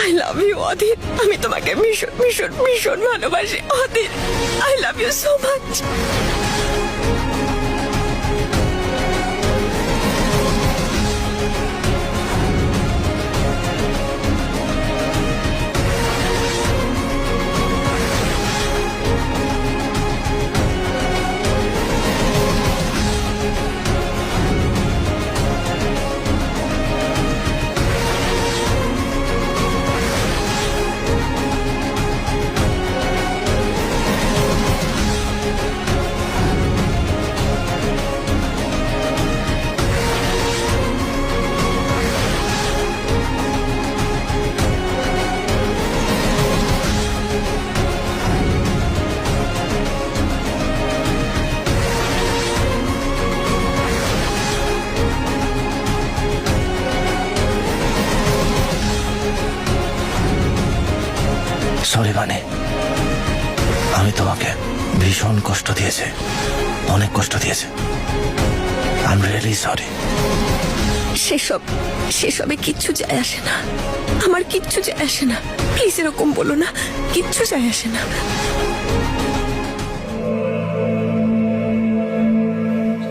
I love you অধীর। আমি তোমাকে ভীষণ ভীষণ ভীষণ ভালোবাসি Adhir. I love you so much. Sorry মানে আমি তোমাকে ভীষণ কষ্ট দিয়েছি, অনেক কষ্ট দিয়েছি। I am really sorry. সেসবে কিচ্ছু যায় আসে না, আমার কিচ্ছু যায় আসে না। প্লিজ এরকম বলো না, কিচ্ছু যায় আসে না।